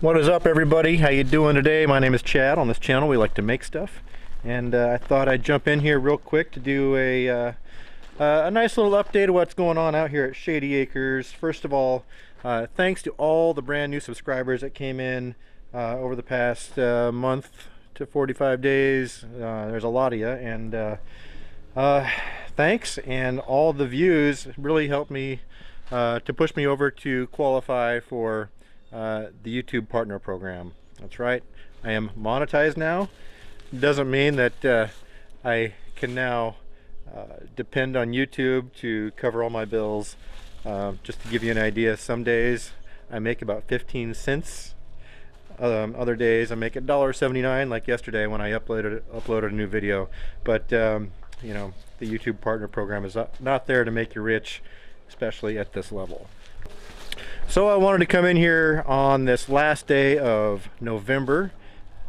What is up, everybody? How you doing today? My name is Chad. On this channel we like to make stuff, and I thought I'd jump in here real quick to do a nice little update of what's going on out here at Shady Acres. First of all, thanks to all the brand new subscribers that came in over the past month to 45 days. There's a lot of you, and thanks, and all the views really helped me to push me over to qualify for the YouTube Partner Program. That's right, I am monetized now. Doesn't mean that I can now depend on YouTube to cover all my bills. Just to give you an idea, some days I make about 15 cents. Other days I make $1.79, like yesterday when I uploaded a new video. But you know, the YouTube Partner Program is not there to make you rich, especially at this level. So I wanted to come in here on this last day of November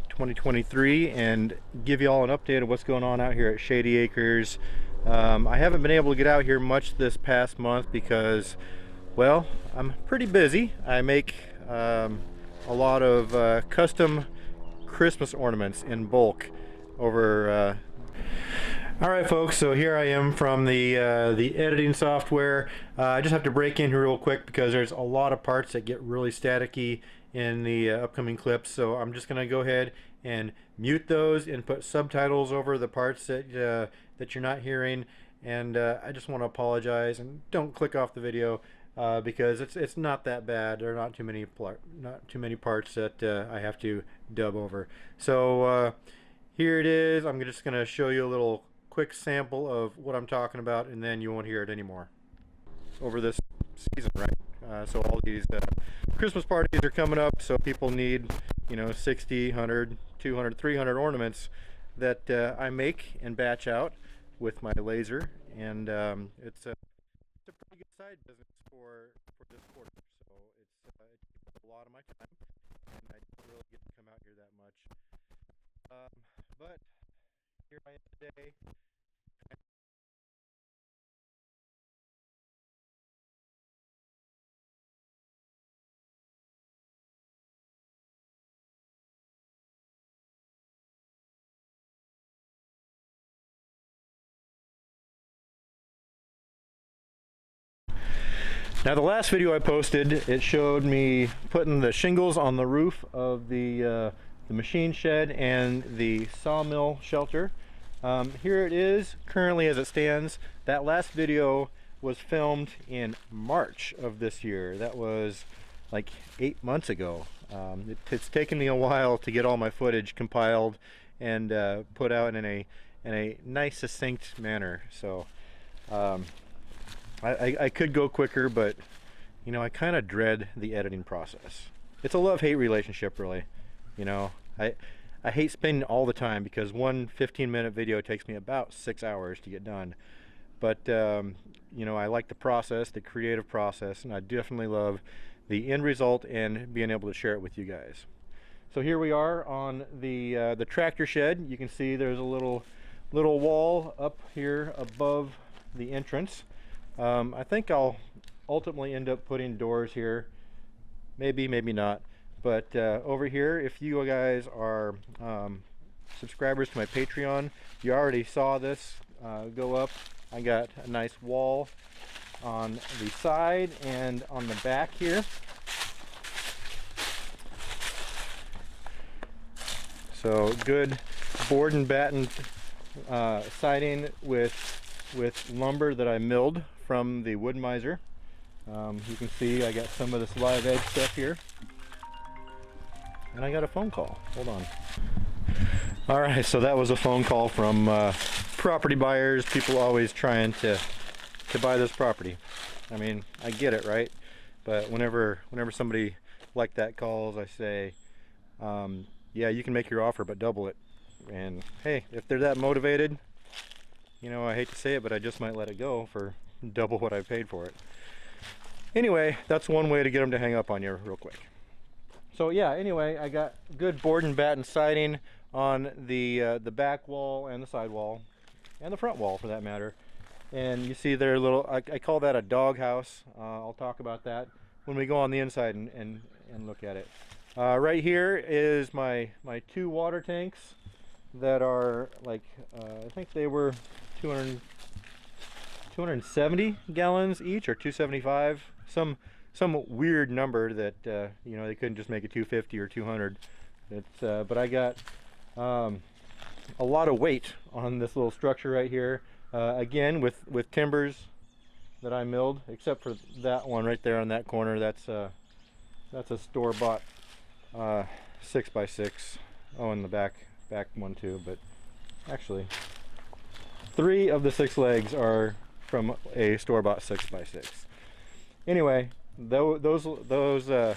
2023 and give you all an update of what's going on out here at Shady Acres. I haven't been able to get out here much this past month because, well, I'm pretty busy. I make a lot of custom Christmas ornaments in bulk over Alright folks, so here I am from the editing software. I just have to break in here real quick because there's a lot of parts that get really staticky in the upcoming clips, so I'm just going to go ahead and mute those and put subtitles over the parts that you're not hearing. And I just want to apologize, and don't click off the video because it's not that bad. There are not too many parts that I have to dub over. So here it is. I'm just going to show you a little quick sample of what I'm talking about, and then you won't hear it anymore over this season, right? So all these Christmas parties are coming up, so people need, you know, 60, 100, 200, 300 ornaments that I make and batch out with my laser, and it's a pretty good side business for this quarter. So it takes a lot of my time, and I don't really get to come out here that much. But here I am today. Now the last video I posted, it showed me putting the shingles on the roof of the machine shed and the sawmill shelter. Here it is currently as it stands. That last video was filmed in March of this year. That was like 8 months ago. It's taken me a while to get all my footage compiled and put out in a nice, succinct manner. So I could go quicker, but you know, I kind of dread the editing process. It's a love-hate relationship, really. You know, I hate spending all the time because one 15-minute video takes me about 6 hours to get done. But you know, I like the process, the creative process, and I definitely love the end result and being able to share it with you guys. So here we are on the tractor shed. You can see there's a little wall up here above the entrance. I think I'll ultimately end up putting doors here. Maybe, maybe not. But over here, if you guys are subscribers to my Patreon, you already saw this go up. I got a nice wall on the side and on the back here. So good board and batten siding with lumber that I milled from the Woodmizer. You can see I got some of this live edge stuff here. And I got a phone call. Hold on. Alright, so that was a phone call from property buyers, people always trying to buy this property. I mean, I get it, right? But whenever somebody like that calls, I say, yeah, you can make your offer, but double it. And hey, if they're that motivated, you know, I hate to say it, but I just might let it go for double what I paid for it. Anyway, that's one way to get them to hang up on you real quick. So yeah, anyway, I got good board and batten siding on the back wall and the side wall and the front wall for that matter. And you see their little, I call that a dog house. I'll talk about that when we go on the inside and look at it. Right here is my two water tanks that are like I think they were 270 gallons each, or 275, some weird number that you know, they couldn't just make it 250 or 200. It's but I got a lot of weight on this little structure right here, again with timbers that I milled, except for that one right there on that corner. That's a store-bought 6x6. Oh, and the back one too, but actually 3 of the 6 legs are from a store-bought 6x6. Anyway, that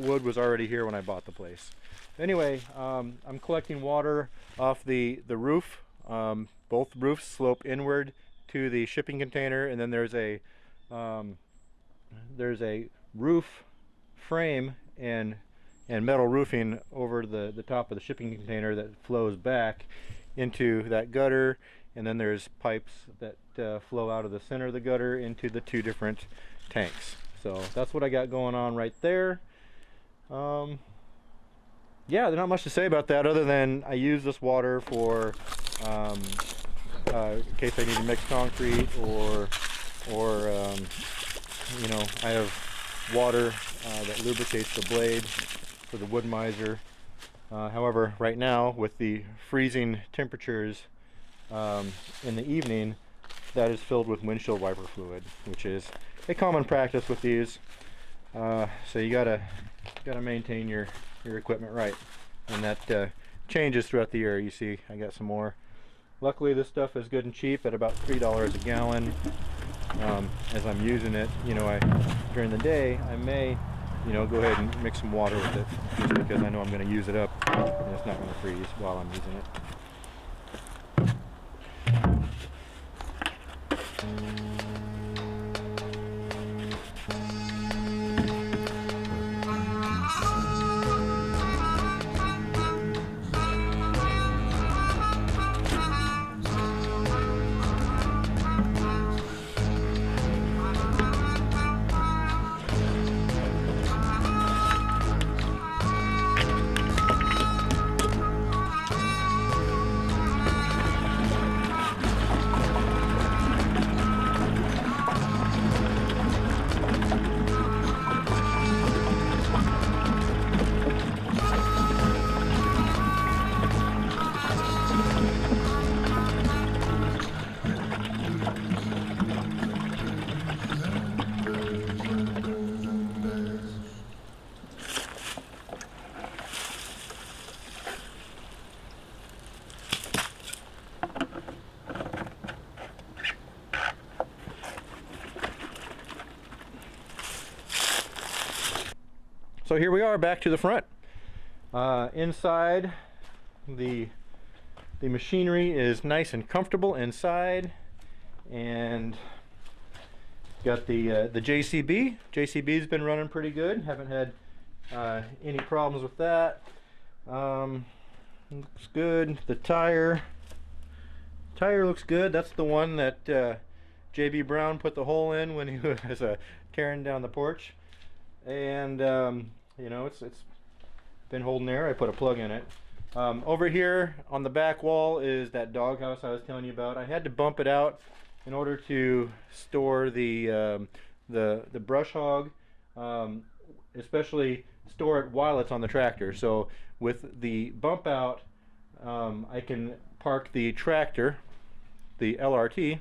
wood was already here when I bought the place. Anyway, I'm collecting water off the roof. Both roofs slope inward to the shipping container, and then there's a roof frame and metal roofing over the top of the shipping container that flows back into that gutter, and then there's pipes that flow out of the center of the gutter into the 2 different tanks. So that's what I got going on right there. Yeah, there's not much to say about that other than I use this water for in case I need to mix concrete, or you know, I have water that lubricates the blade for the Woodmizer. However, right now with the freezing temperatures in the evening, that is filled with windshield wiper fluid, which is a common practice with these. So you gotta maintain your equipment right, and that changes throughout the year. You see, I got some more. Luckily, this stuff is good and cheap at about $3 a gallon. As I'm using it, you know, during the day I may, you know, go ahead and mix some water with it, just because I know I'm going to use it up and it's not going to freeze while I'm using it. So here we are, back to the front. Inside, the machinery is nice and comfortable inside, and got the JCB. JCB's been running pretty good. Haven't had any problems with that. Looks good. The tire looks good. That's the one that JB Brown put the hole in when he was tearing down the porch, and you know, it's been holding there. I put a plug in it. Over here on the back wall is that doghouse I was telling you about. I had to bump it out in order to store the brush hog, especially store it while it's on the tractor. So with the bump out, I can park the tractor, the LRT,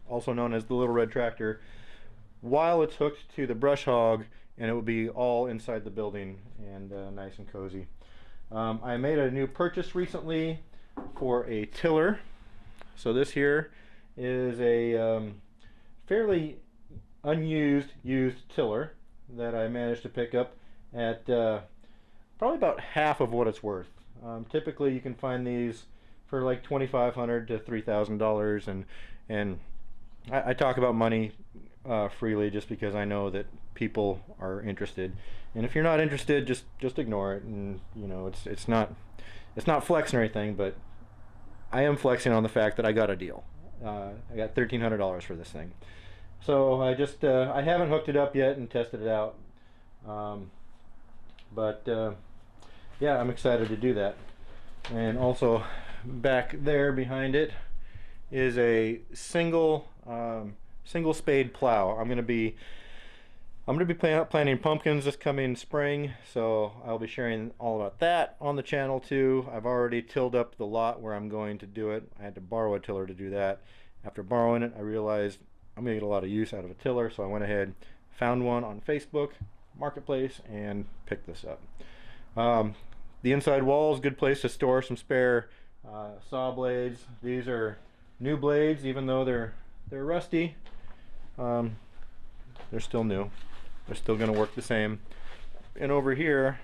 also known as the Little Red Tractor, while it's hooked to the brush hog, and it will be all inside the building and nice and cozy. I made a new purchase recently for a tiller. So this here is a fairly used tiller that I managed to pick up at probably about half of what it's worth. Typically you can find these for like $2,500 to $3,000, and I talk about money freely just because I know that people are interested, and if you're not interested, just ignore it. And you know, it's not flexing or anything, but I am flexing on the fact that I got a deal. I got $1,300 for this thing, so I haven't hooked it up yet and tested it out. But yeah, I'm excited to do that. And also back there behind it is a single spade plow. I'm gonna be planting pumpkins this coming spring, so I'll be sharing all about that on the channel too. I've already tilled up the lot where I'm going to do it. I had to borrow a tiller to do that. After borrowing it, I realized I'm gonna get a lot of use out of a tiller, so I went ahead, found one on Facebook Marketplace, and picked this up. The inside wall is a good place to store some spare saw blades. These are new blades, even though they're rusty. They're still new. They're still going to work the same. And over here,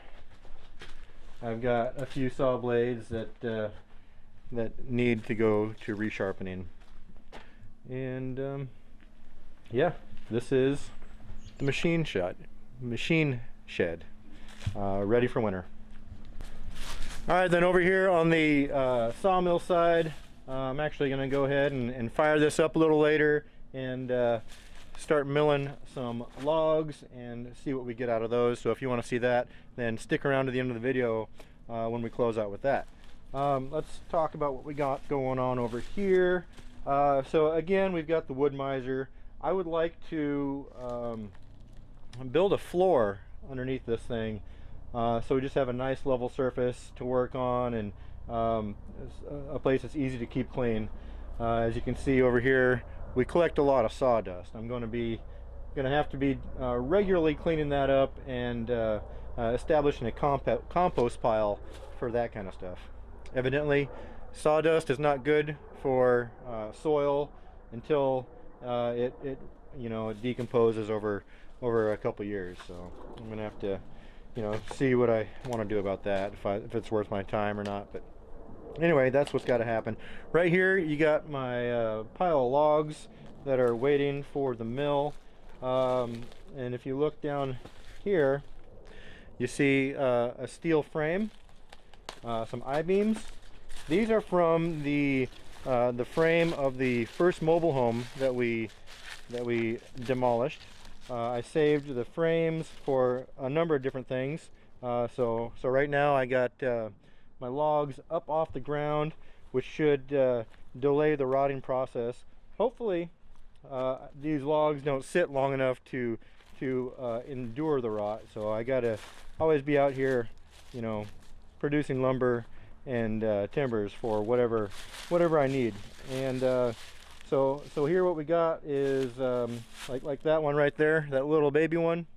I've got a few saw blades that need to go to resharpening. And yeah, this is the machine shed, ready for winter. All right, then over here on the sawmill side, I'm actually going to go ahead and fire this up a little later and start milling some logs and see what we get out of those. So if you want to see that, then stick around to the end of the video when we close out with that. Let's talk about what we got going on over here. So again, we've got the Woodmizer. I would like to build a floor underneath this thing, so we just have a nice level surface to work on, and a place that's easy to keep clean. As you can see over here, we collect a lot of sawdust. I'm going to have to be regularly cleaning that up and establishing a compost pile for that kind of stuff. Evidently, sawdust is not good for soil until it decomposes over a couple years. So I'm going to have to see what I want to do about that, if it's worth my time or not. But anyway, that's what's got to happen. Right here you got my pile of logs that are waiting for the mill, and if you look down here, you see a steel frame, some I-beams. These are from the frame of the first mobile home that we demolished. I saved the frames for a number of different things. So right now I got my logs up off the ground, which should delay the rotting process. Hopefully these logs don't sit long enough to endure the rot. So I gotta always be out here, producing lumber and timbers for whatever I need. And so here what we got is like that one right there, that little baby one,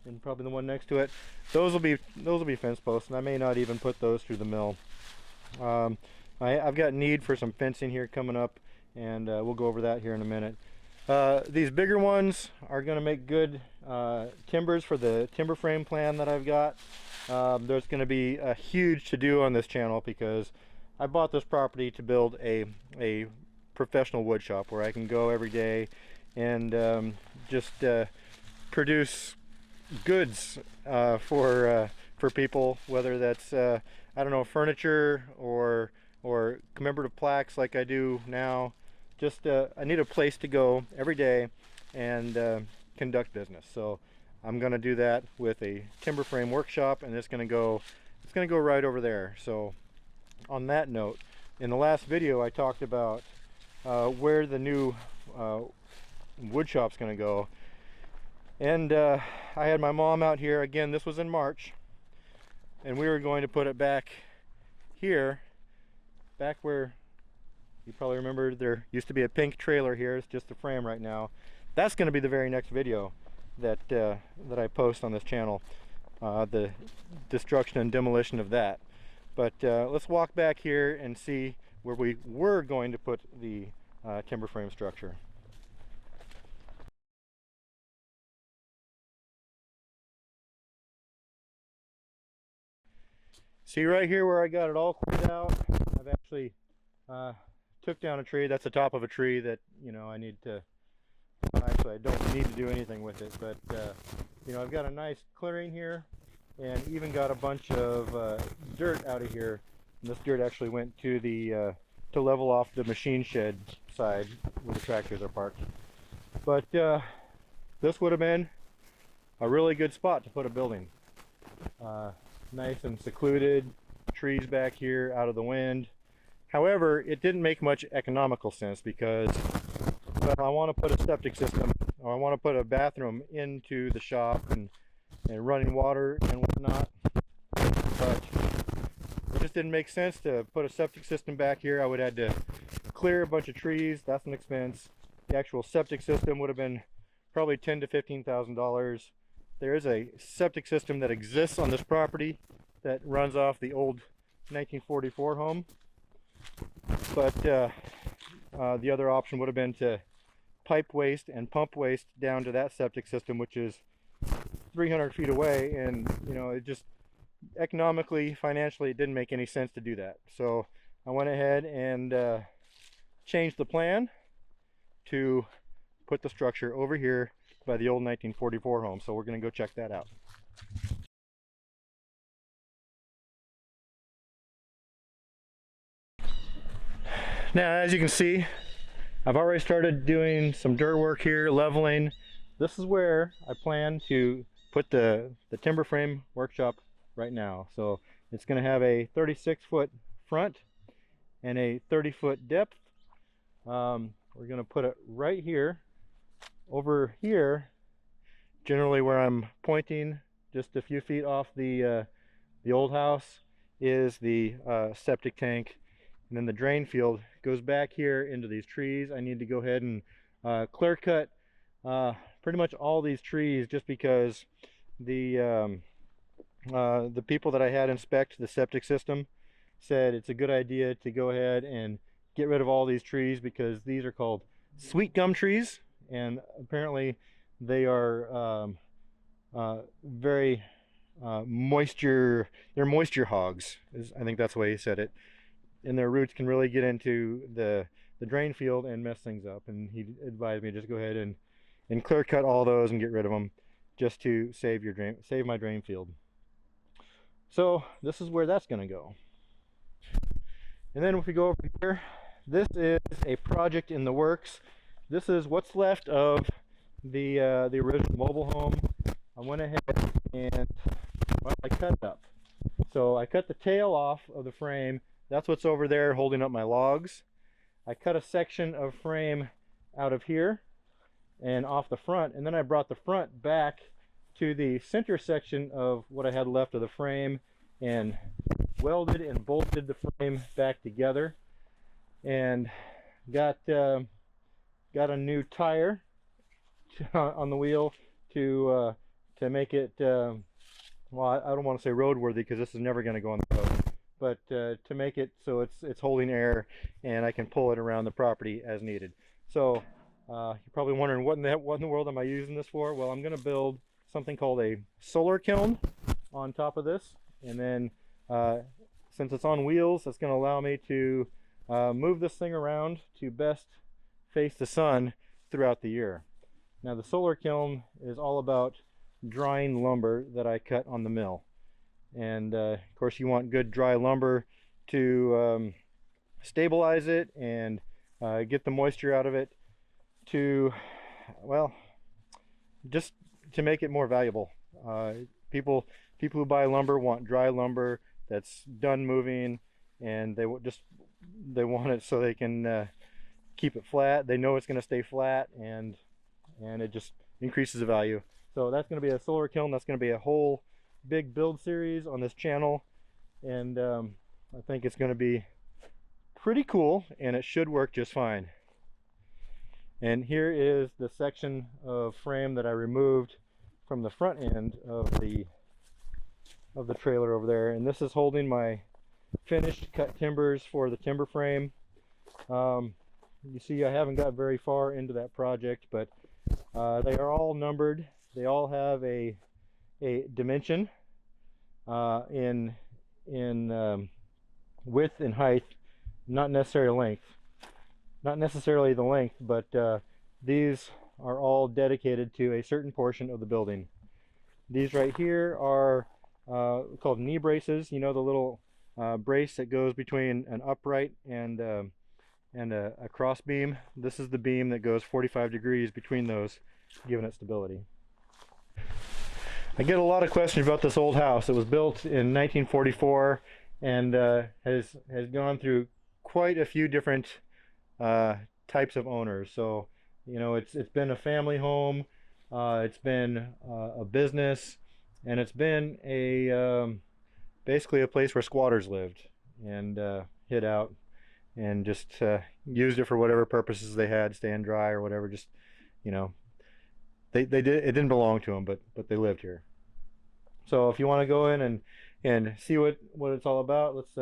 and probably the one next to it. Those will be fence posts, and I may not even put those through the mill. I've got need for some fencing here coming up, and we'll go over that here in a minute. These bigger ones are going to make good timbers for the timber frame plan that I've got. There's going to be a huge to-do on this channel because I bought this property to build a professional wood shop where I can go every day and just produce goods for people, whether that's I don't know, furniture or commemorative plaques like I do now. Just I need a place to go every day and conduct business. So I'm going to do that with a timber frame workshop, and it's going to go right over there. So on that note, in the last video I talked about where the new wood shop's going to go, and I had my mom out here again. This was in March, and we were going to put it back here, back where you probably remember there used to be a pink trailer here. It's just the frame right now. That's going to be the very next video that I post on this channel, the destruction and demolition of that. But let's walk back here and see where we were going to put the timber frame structure. See right here where I got it all cleared out, I've actually took down a tree. That's the top of a tree that I need to, actually I don't need to do anything with it, but I've got a nice clearing here, and even got a bunch of dirt out of here. And this dirt actually went to the to level off the machine shed side where the tractors are parked. But this would have been a really good spot to put a building. nice and secluded, trees back here out of the wind. However, it didn't make much economical sense because, well, I want to put a septic system, or I want to put a bathroom into the shop and running water and whatnot, but it just didn't make sense to put a septic system back here. I would have had to clear a bunch of trees. That's an expense. The actual septic system would have been probably $10,000 to $15,000. There is a septic system that exists on this property that runs off the old 1944 home, but the other option would have been to pipe waste and pump waste down to that septic system, which is 300 feet away, and you know, it just economically, financially, it didn't make any sense to do that. So I went ahead and changed the plan to put the structure over here by the old 1944 home. So we're going to go check that out. Now, as you can see, I've already started doing some dirt work here, leveling. This is where I plan to put the timber frame workshop right now. So it's going to have a 36-foot front and a 30-foot depth. We're going to put it right here. Over here, generally where I'm pointing, just a few feet off the old house, is the septic tank. And then the drain field goes back here into these trees. I need to go ahead and clear cut pretty much all these trees, just because the people that I had inspect the septic system said it's a good idea to go ahead and get rid of all these trees, because these are called sweet gum trees, and apparently they are very moisture, they're moisture hogs, I think that's the way he said it, and their roots can really get into the drain field and mess things up. And he advised me just go ahead and clear cut all those and get rid of them, just to save my drain field. So this is where that's going to go. And then if we go over here, this is a project in the works. This is what's left of the original mobile home. I went ahead and, well, I cut it up. So I cut the tail off of the frame. That's what's over there holding up my logs. I cut a section of frame out of here and off the front, and then I brought the front back to the center section of what I had left of the frame and welded and bolted the frame back together, and got a new tire on the wheel to make it, well, I don't want to say roadworthy, because this is never going to go on the road, but to make it so it's holding air and I can pull it around the property as needed. So you're probably wondering, what in the world am I using this for? Well, I'm going to build something called a solar kiln on top of this, and then since it's on wheels, that's going to allow me to move this thing around to best face the sun throughout the year. Now, the solar kiln is all about drying lumber that I cut on the mill, and of course you want good dry lumber to stabilize it and get the moisture out of it, to, well, just to make it more valuable. People who buy lumber want dry lumber that's done moving, and they want it so they can keep it flat. They know it's going to stay flat, and it just increases the value. So that's going to be a solar kiln. That's going to be a whole big build series on this channel, and I think it's going to be pretty cool, and it should work just fine. And here is the section of frame that I removed from the front end of the trailer over there, and this is holding my finished cut timbers for the timber frame. You see, I haven't got very far into that project, but they are all numbered. They all have a dimension in width and height, not necessarily length. Not necessarily the length, but these are all dedicated to a certain portion of the building. These right here are called knee braces. You know, the little brace that goes between an upright and a cross beam. This is the beam that goes 45 degrees between those, giving it stability. I get a lot of questions about this old house. It was built in 1944 and has gone through quite a few different types of owners. So, you know, it's been a family home, it's been a business, and it's been a basically a place where squatters lived and hid out and just used it for whatever purposes they had, staying dry or whatever. Just, you know, they did, it didn't belong to them, but they lived here. So if you want to go in and see what it's all about, let's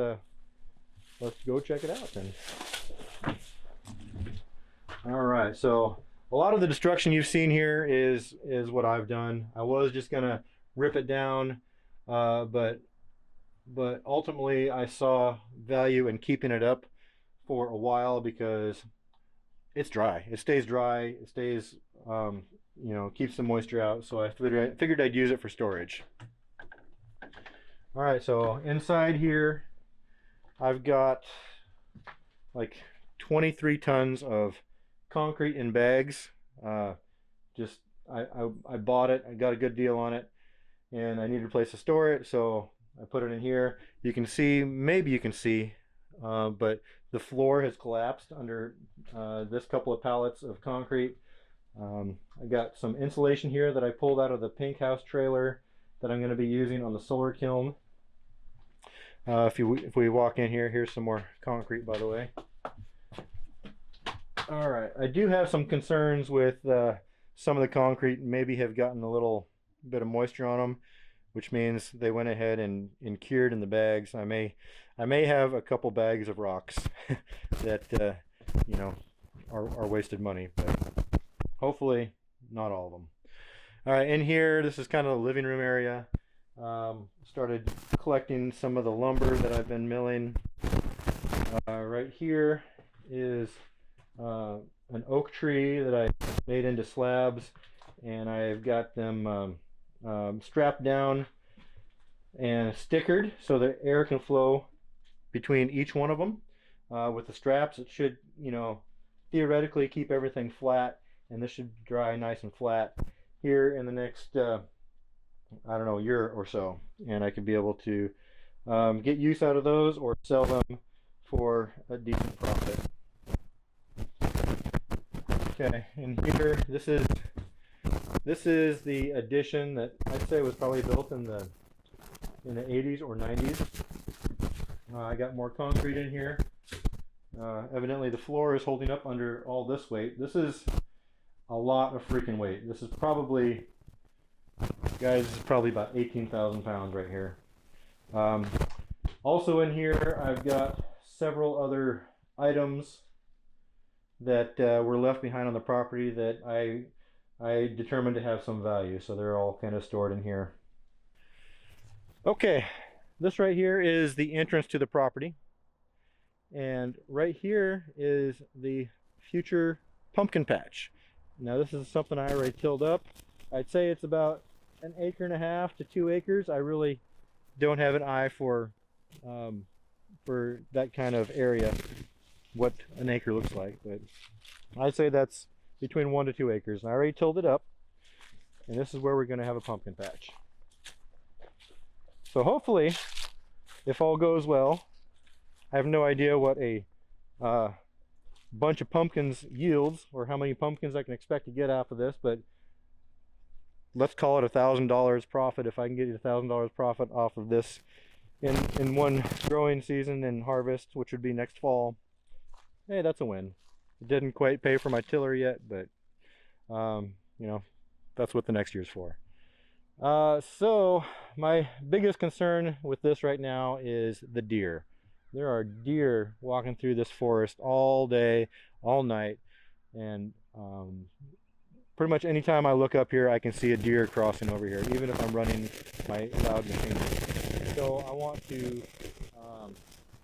go check it out then. All right, so a lot of the destruction you've seen here is what I've done. I was just gonna rip it down, but ultimately I saw value in keeping it up for a while because it's dry. It stays dry. It stays, you know, keeps the moisture out. So I figured I'd use it for storage. All right, so inside here, I've got like 23 tons of concrete in bags. Just I bought it. I got a good deal on it, and I needed a place to store it, so I put it in here. You can see, maybe you can see, but the floor has collapsed under this couple of pallets of concrete. I got some insulation here that I pulled out of the pink house trailer that I'm going to be using on the solar kiln. If we walk in here, here's some more concrete, by the way. All right, I do have some concerns with some of the concrete maybe have gotten a little bit of moisture on them, which means they went ahead and cured in the bags. I may have a couple bags of rocks that you know, are wasted money, but hopefully not all of them. All right, in here, this is kind of the living room area. Started collecting some of the lumber that I've been milling. Right here is an oak tree that I made into slabs, and I've got them strapped down and stickered so that air can flow between each one of them. With the straps, it should, you know, theoretically keep everything flat, and this should dry nice and flat here in the next I don't know, year or so, and I could be able to get use out of those or sell them for a decent profit. Okay, and here, this is the addition that I'd say was probably built in the 80s or 90s. I got more concrete in here. Evidently the floor is holding up under all this weight. This is a lot of freaking weight. This is probably, guys, this is probably about 18,000 pounds right here. Also in here, I've got several other items that were left behind on the property that I determined to have some value, so they're all kind of stored in here. Okay, this right here is the entrance to the property, and right here is the future pumpkin patch. Now this is something I already tilled up. I'd say it's about 1.5 acres to 2 acres. I really don't have an eye for that kind of area, what an acre looks like, but I'd say that's between 1 to 2 acres. And I already tilled it up, and this is where we're going to have a pumpkin patch. So hopefully, if all goes well, I have no idea what a bunch of pumpkins yields or how many pumpkins I can expect to get off of this, but let's call it $1,000 profit. If I can get $1,000 profit off of this in one growing season and harvest, which would be next fall, hey, that's a win. It didn't quite pay for my tiller yet, but you know, that's what the next year's for. So my biggest concern with this right now is the deer. There are deer walking through this forest all day, all night, and pretty much anytime I look up here, I can see a deer crossing over here, even if I'm running my loud machine. So I want to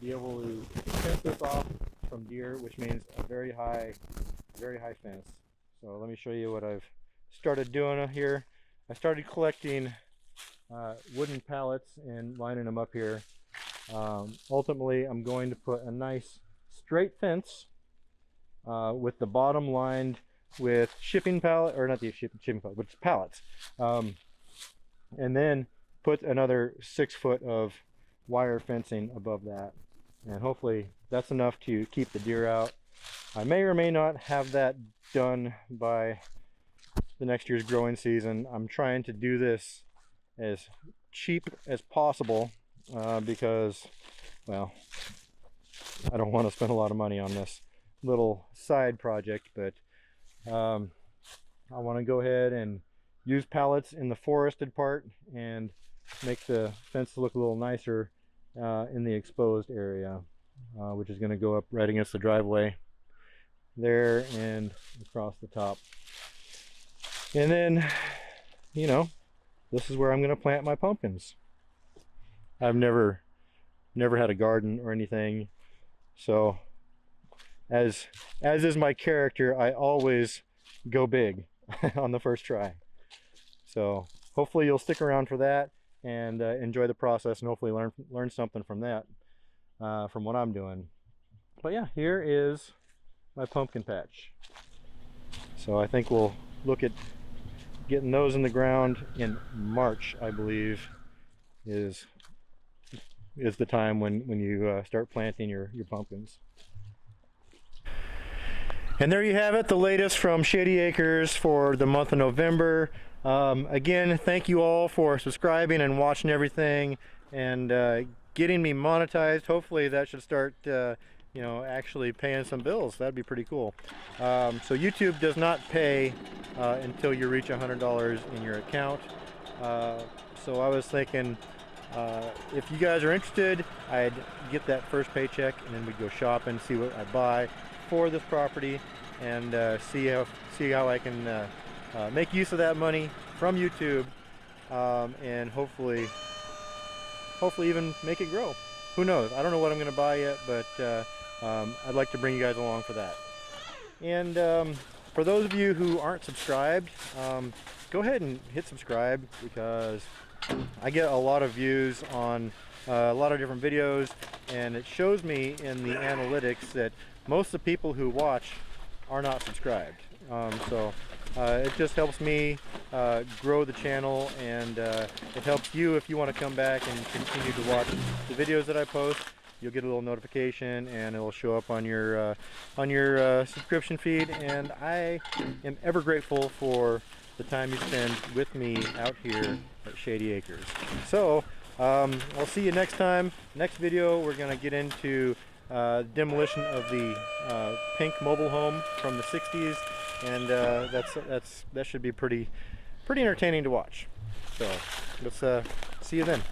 be able to fence this off from deer, which means a very high fence. So let me show you what I've started doing here. I started collecting wooden pallets and lining them up here. Ultimately, I'm going to put a nice straight fence with the bottom lined with shipping pallet, or not the shipping pallet, but it's pallets. and then put another 6 foot of wire fencing above that, and hopefully that's enough to keep the deer out. I may or may not have that done by the next year's growing season. I'm trying to do this as cheap as possible because, well, I don't want to spend a lot of money on this little side project, but I want to go ahead and use pallets in the forested part and make the fence look a little nicer in the exposed area, which is going to go up right against the driveway there and across the top. And then, you know, this is where I'm going to plant my pumpkins. I've never had a garden or anything, so as is my character, I always go big on the first try. So hopefully you'll stick around for that and enjoy the process, and hopefully learn something from that, from what I'm doing. But yeah, here is my pumpkin patch. So I think we'll look at getting those in the ground in March, I believe, is the time when you start planting your pumpkins. And there you have it, the latest from Shady Acres for the month of November. Again, thank you all for subscribing and watching everything and getting me monetized. Hopefully that should start you know, actually paying some bills. That'd be pretty cool. So YouTube does not pay until you reach $100 in your account. So I was thinking, if you guys are interested, I'd get that first paycheck and then we'd go shopping, see what I buy for this property, and see how I can make use of that money from YouTube, and hopefully even make it grow. Who knows? I don't know what I'm going to buy yet, but I'd like to bring you guys along for that. And for those of you who aren't subscribed, go ahead and hit subscribe, because I get a lot of views on a lot of different videos, and it shows me in the analytics that most of the people who watch are not subscribed. So it just helps me grow the channel, and it helps you if you want to come back and continue to watch the videos that I post. You'll get a little notification and it'll show up on your subscription feed, and I am ever grateful for the time you spend with me out here at Shady Acres. So I'll see you next time. Next video we're going to get into demolition of the pink mobile home from the 60s, and that should be pretty entertaining to watch. So let's see you then.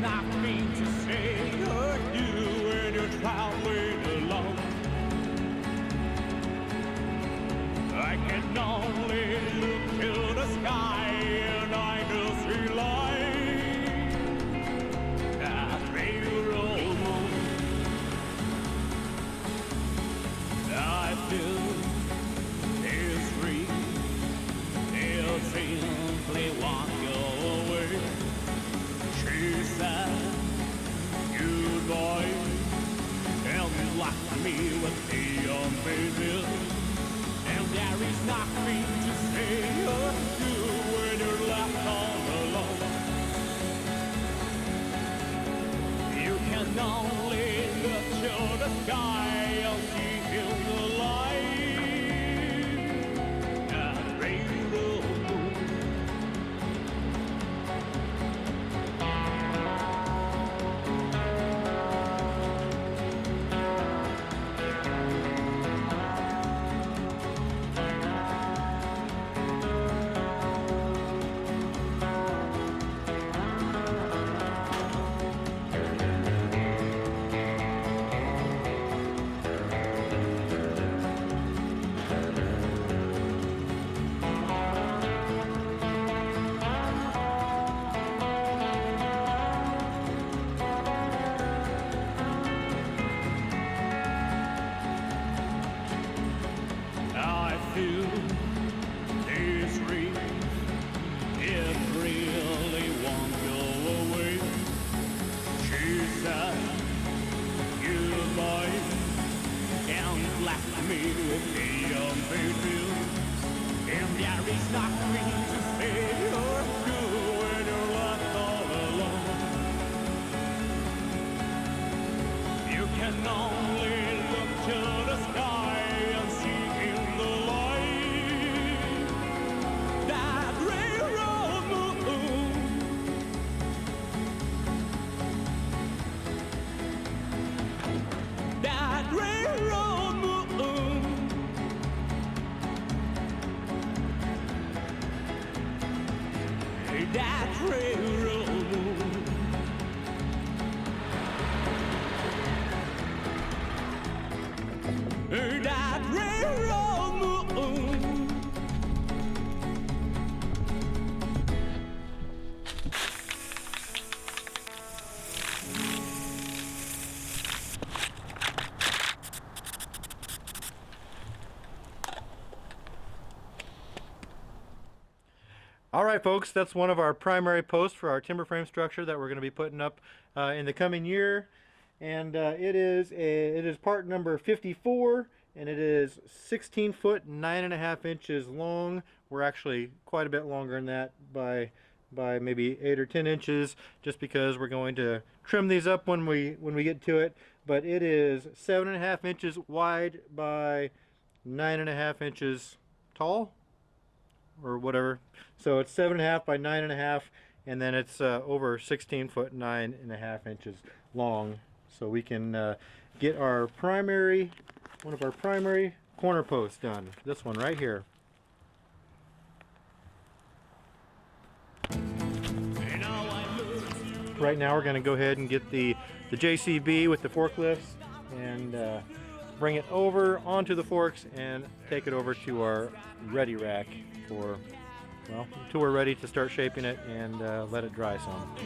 nothing to say or do when you're traveling alone. I can only look to the sky and I do see light, that railroad moon. I feel is free, he'll simply walk away. She said goodbye and left me with the unfamiliar. And there is nothing to say or do when you're left all alone. You can only look to the sky and see in the light that rainbow moon. Alright folks, that's one of our primary posts for our timber frame structure that we're going to be putting up in the coming year. And it is part number 54, and it is 16 foot 9.5 inches long. We're actually quite a bit longer than that by maybe 8 or 10 inches, just because we're going to trim these up when we get to it. But it is 7.5 inches wide by 9.5 inches tall, or whatever. So it's 7.5 by 9.5, and then it's over 16 foot 9.5 inches long. So we can get our one of our primary corner posts done. This one right here. Right now we're going to go ahead and get the JCB with the forklifts and bring it over onto the forks and take it over to our ready rack for, well, until we're ready to start shaping it and let it dry some.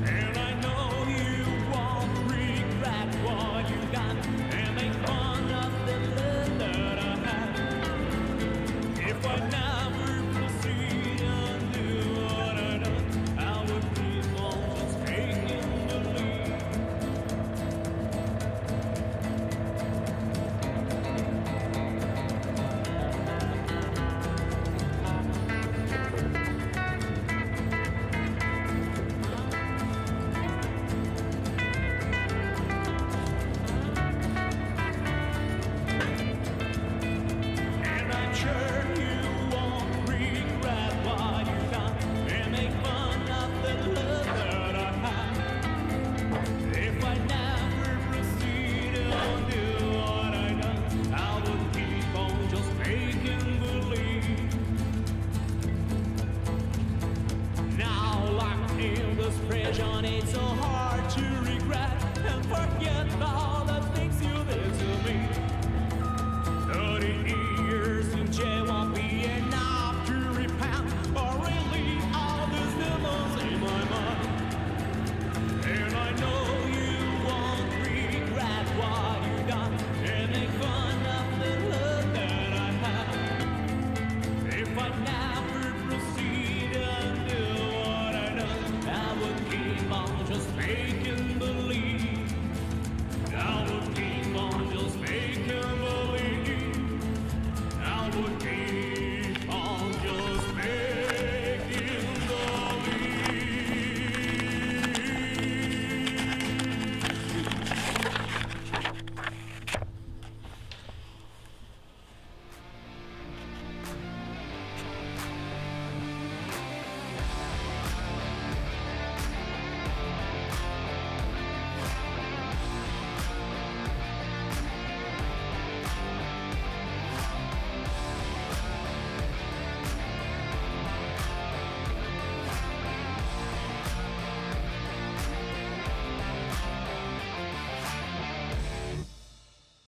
And I know you won't regret what you've done and make fun of the love that I had. If I never proceed and do what I do, I would keep on just taking the lead. expression, it's so hard to regret and forget all the things you